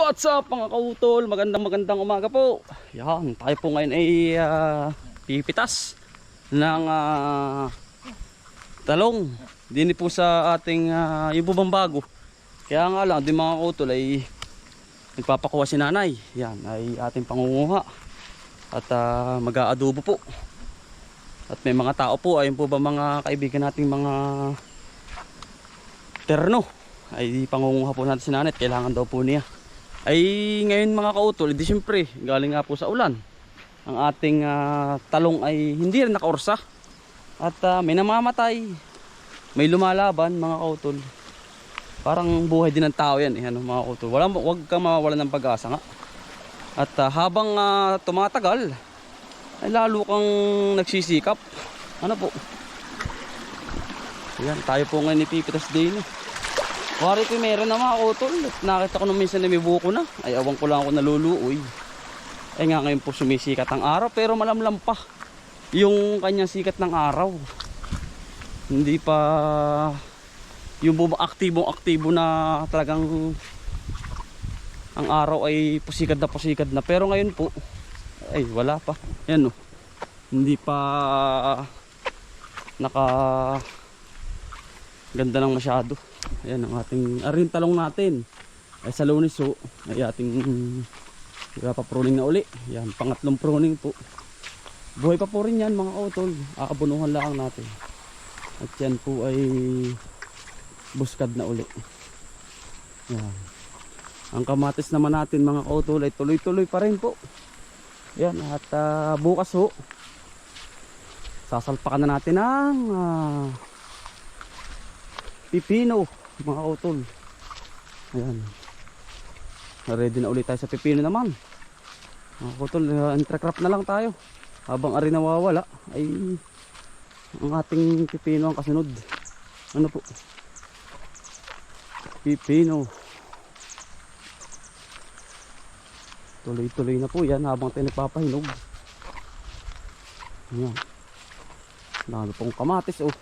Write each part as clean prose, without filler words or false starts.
What's up mga kautol? Magandang umaga po. Yan, tayo po ngayon ay pipitas ng talong. Dini po sa ating yung bubang bago. Kaya nga lang, di mga kautol ay nagpapakuha si nanay. Yan, ay ating pangunguha. At mag-aadobo po. At may mga tao po, ayun po ba mga kaibigan nating mga terno. Ay pangunguha po natin si nanay. Kailangan daw po niya. Ay ngayon mga kautol, di siyempre galing nga po sa ulan. Ang ating talong ay hindi rin nakaorsa. At may namamatay. May lumalaban mga kautol. Parang buhay din ng tao yan ano, mga kautol. Wag kang mawawalan ng pag-asa nga. At habang tumatagal ay lalo kang nagsisikap. Ano po? Yan, tayo po ngayon ipipitas din. Wari ko meron na mga kautol. Nakita ko nung minsan na may buko na. Ay awang ko lang ako naluluoy. Ay nga ngayon po sumisikat ang araw. Pero malamlam pa yung kanyang sikat ng araw. Hindi pa yung aktibo na talagang ang araw ay pusikad na. Pero ngayon po ay wala pa. Yan o. Hindi pa naka ganda ng masyado. Ayan ang ating arin talong natin ay sa Lunes so ay ating paproning na uli. Yan, pangatlong pruning po. Buhay pa po rin yan mga kautol. Aabunuhan lang natin. At yan po ay buskad na uli. Yan. Ang kamatis naman natin mga kautol ay tuloy-tuloy pa rin po. Yan, at bukas ho sasalpakan na natin ang pipino mga kautol. Ayan, ready na ulit tayo sa pipino naman mga kautol. Entrecrop na lang tayo habang ari nawawala ay ang ating pipino ang kasunod. Ano po? Pipino. Tuloy-tuloy na po yan habang tayo nagpapahinog. Ayan, dami pong kamatis oh.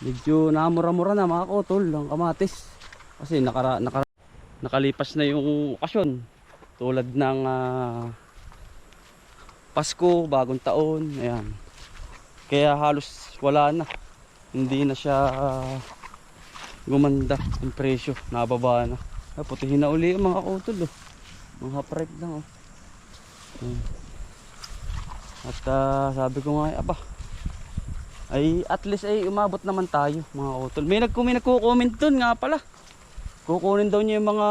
Medyo namura-mura na mga kautol ang kamatis. Kasi nakalipas na yung okasyon. Tulad ng Pasko, bagong taon. Ayan. Kaya halos wala na. Hindi na siya gumanda yung presyo. Nababa na. Putihin na uli yung mga kautol. Oh. Mga preg lang. Oh. At sabi ko nga, ay at least ay umabot naman tayo mga kautol. May nagko-comment doon nga pala. Kukunin daw niya yung mga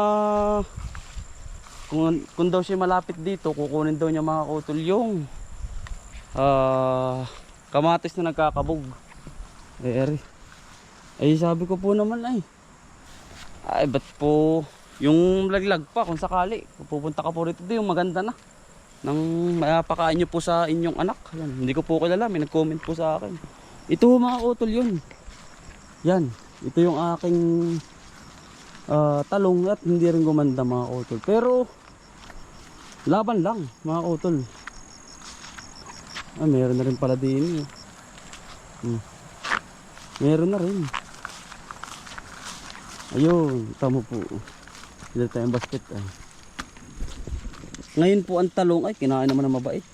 kung daw siya malapit dito, kukunin daw niya mga kautol yung kamatis na nagkakabog. Ay sabi ko po naman ay ba't po yung laglag pa kung sakali pupunta ka po rito yung maganda na nang mapakain nyo po sa inyong anak. Yan, hindi ko po kilala, may nag-comment po sa akin. Ito mga kautol yun. Yan, ito yung aking talong at hindi rin gumanda mga kautol. Pero laban lang mga kautol. Meron na rin pala din. Meron na rin. Ayun, tamo po. Dito tayong basket. Ngayon po ang talong ay kinain naman ng mabait.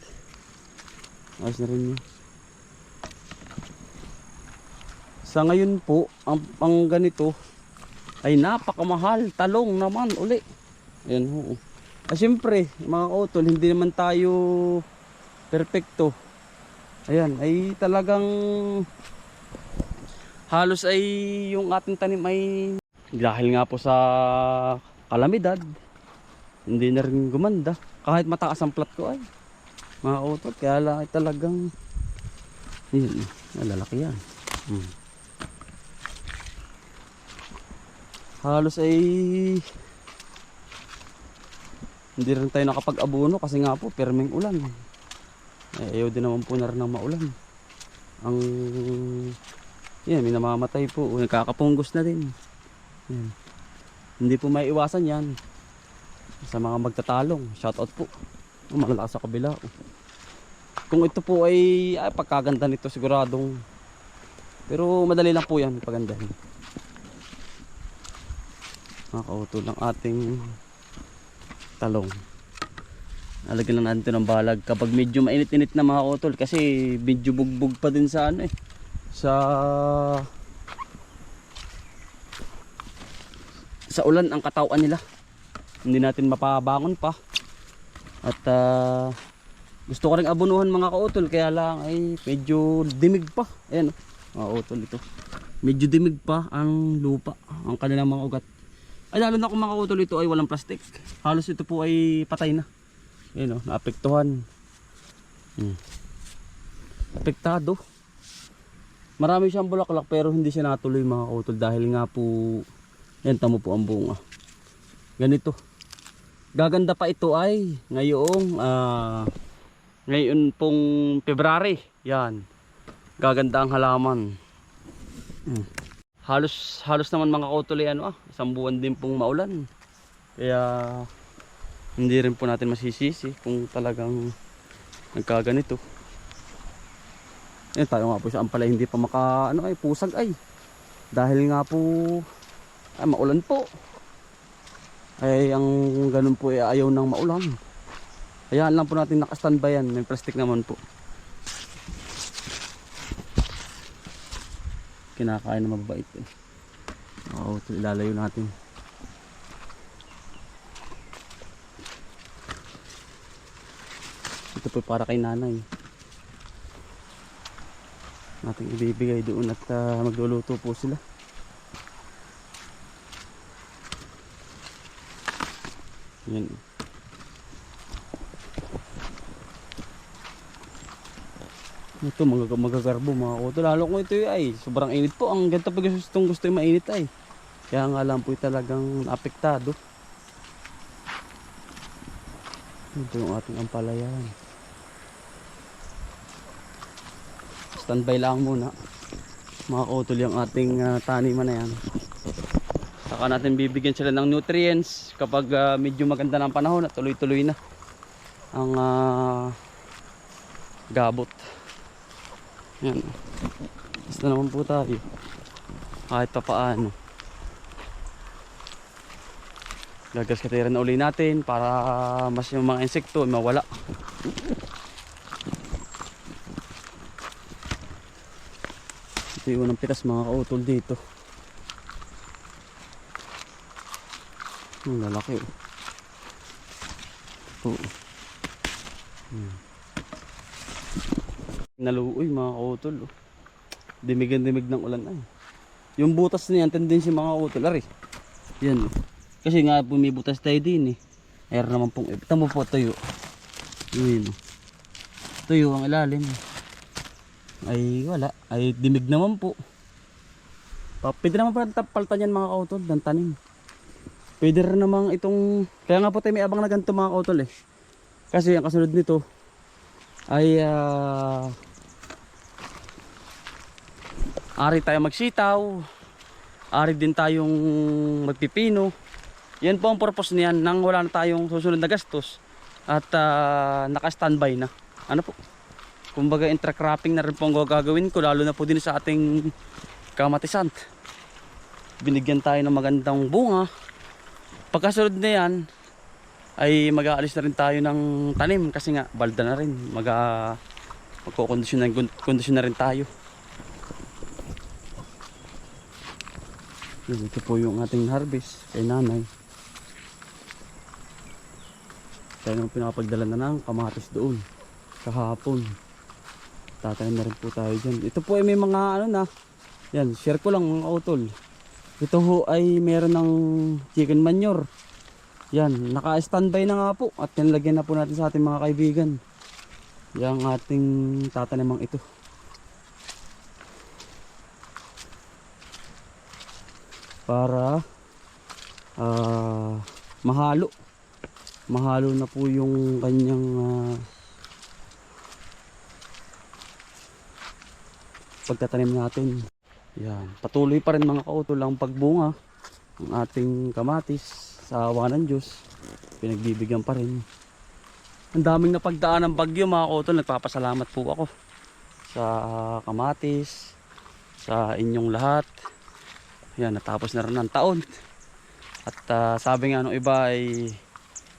Ayos na rin yun. Sa ngayon po, ang ganito ay napakamahal. Talong naman uli. Ayan ho. Siyempre, mga kautol, hindi naman tayo perfecto. Ayan, ay talagang halos ay yung ating tanim ay dahil nga po sa kalamidad, hindi na rin gumanda. Kahit mataas ang plat ko ay mga kautol, kaya lang ay talagang yun, lalaki yan. Halos ay hindi rin tayo nakapag-abono kasi nga po permeng ulan. Ayaw din naman po na rin ng maulan. Yan, may namamatay po, nagkakapunggos na din. Yan. Hindi po may iwasan yan sa mga magtatalong. Shoutout po malalakas sa kabila. Kung ito po ay pagkaganda nito siguradong, pero madali lang po yan pagandahin. Mga kautol ng ating talong. Lalagyan lang natin ito ng balag kapag medyo mainit-init na mga kautol, kasi medyo bugbog pa din sa ano sa ulan ang katawan nila. Hindi natin mapabangon pa. At gusto ko rin abunuhan mga kautol, kaya lang ay medyo dimig pa. Ayan mga kautol, ito medyo dimig pa ang lupa, ang kanilang mga ugat. Ay lalo na kung mga kautol ito ay walang plastic, halos ito po ay patay na. Ayan naapektuhan. Apektado. Marami siyang bulaklak pero hindi siya natuloy mga kautol, dahil nga po yan, tamo po ang bunga. Ganito. Gaganda pa ito ay ngayon pong February. Yan. Gaganda ang halaman. Halos naman mga kautol ay isang buwan din pong maulan. Kaya hindi rin po natin masisisi kung talagang nagkaganito. Eh tayo nga po sa ampalay hindi pa pusag ay. Dahil nga po maulan po. Ay ang ganun po ay ayaw ng maulan. Hayaan lang po natin naka-standby yan. May plastic naman po. Kinakain na mabait eh. Oo, ito ilalayo natin. Ito po para kay nanay. Natin ibibigay doon at magluluto po sila. Yan. Ito magagarbo mga kautol. Lalo kung ito ay sobrang init po. Ang ganito pag gusto yung mainit ay. Kaya nga lang po talagang apektado. Ito yung ating ampalayan. Standby lang muna mga kautol yung ating taniman na yan. Saka natin bibigyan sila ng nutrients kapag medyo maganda ng panahon at tuloy-tuloy na ang gabot. Yan. Basta naman po tayo kahit pa paano. Gagas-katiran na uli natin para mas yung mga insekto ay mawala. Ito yung unang pitas mga kautol dito. Ang lalaki naluoy mga kautol dimig ng ulan ay. Yung butas niyan tendency mga kautol ari. Yan kasi nga bumibutas tayo din eh. Ayan naman pong tamo po tuyo. Yun. Tuyo ang ilalim. Ay wala, ay dimig naman po. Pwede naman paltan yan mga kautol ng tanim. Pwede rin namang itong, kaya nga po tayo may abang na ganito mga kautol eh. Kasi ang kasunod nito ay ari tayo magsitaw, ari din tayong magpipino. Yan po ang purpose niyan nang wala na tayong susunod na gastos at naka-standby na. Ano po? Kumbaga intra-cropping na rin po ang gagawin ko, lalo na po din sa ating kamatisan. Binigyan tayo ng magandang bunga. Pagkasunod na yan ay mag-aalis na rin tayo ng tanim kasi nga balda na rin, magkukondisyon na rin tayo. Ito po yung ating harvest kay nanay. Tayo nang pinapagdala na ng kamatis doon kahapon. Tatanim na rin po tayo dyan. Ito po ay may mga yan, share ko lang mga kautol. Ito ho ay meron ng chicken manure. Yan, naka-standby na nga po. At nilagyan na po natin sa ating mga kaibigan. Yang ating tatanimang ito. Para mahalo. Mahalo na po yung kanyang pagtatanim natin. Yan, patuloy pa rin mga kautol ang pagbunga ng ating kamatis sa awa ng Diyos. Pinagbibigyan pa rin. Ang daming napagdaan ng bagyo mga kautol. Nagpapasalamat po ako sa kamatis, sa inyong lahat. Yan, natapos na rin ang taon At sabi nga nung iba ay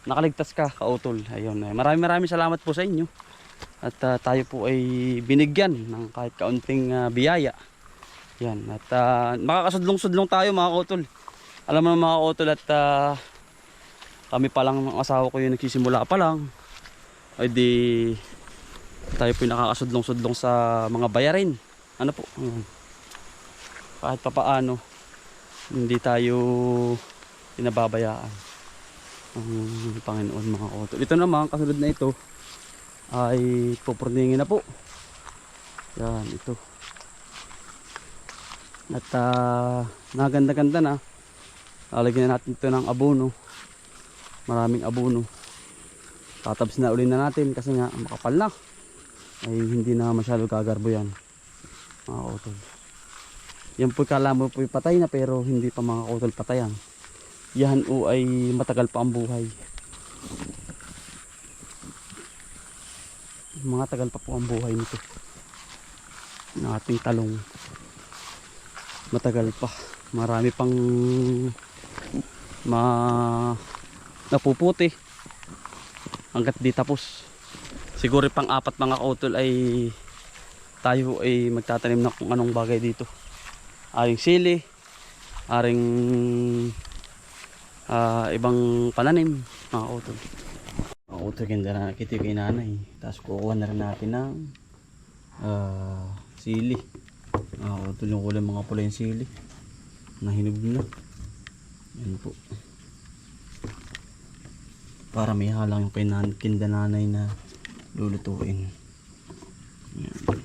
nakaligtas ka, kautol. Ayun, maraming salamat po sa inyo. At tayo po ay binigyan ng kahit kaunting biyaya. Yan, at makakasudlong-sudlong tayo mga kautol. Alam mo na mga kautol, at kami pa lang ng asawa ko yung nagsisimula pa lang. Ay di tayo po nakakasudlong-sudlong sa mga bayarin. Ano po? Kahit papaano hindi tayo pinababayaan ang Panginoon mga kautol. Ito naman, kasunod na ito ay pupurningin na po. Yan, ito. At naganda-ganda na. Lalagyan na natin ito ng abono. Maraming abono. Tatabs na uli na natin kasi nga makapal na. Ay hindi na masyado gagarbo yan mga kautol. Yan po kala mo po patay na, pero hindi pa mga kautol patayan. Yan o ay matagal pa ang buhay. Mga tagal pa po ang buhay nito. Ng ating talong. Matagal pa. Marami pang napuputi hanggat di tapos. Siguro pang 4 mga kautol ay tayo ay magtatanim na kung anong bagay dito. Aring sili, aring ibang pananim mga kautol. Mga kautol, ganda na nakita kay nanay. Tapos kukuha na rin natin ng sili. Mga kautol, yung kulay mga pula yung sili. Nahinog na. Yan po. Para may halang yung kinda nanay na lulutuin. Yan.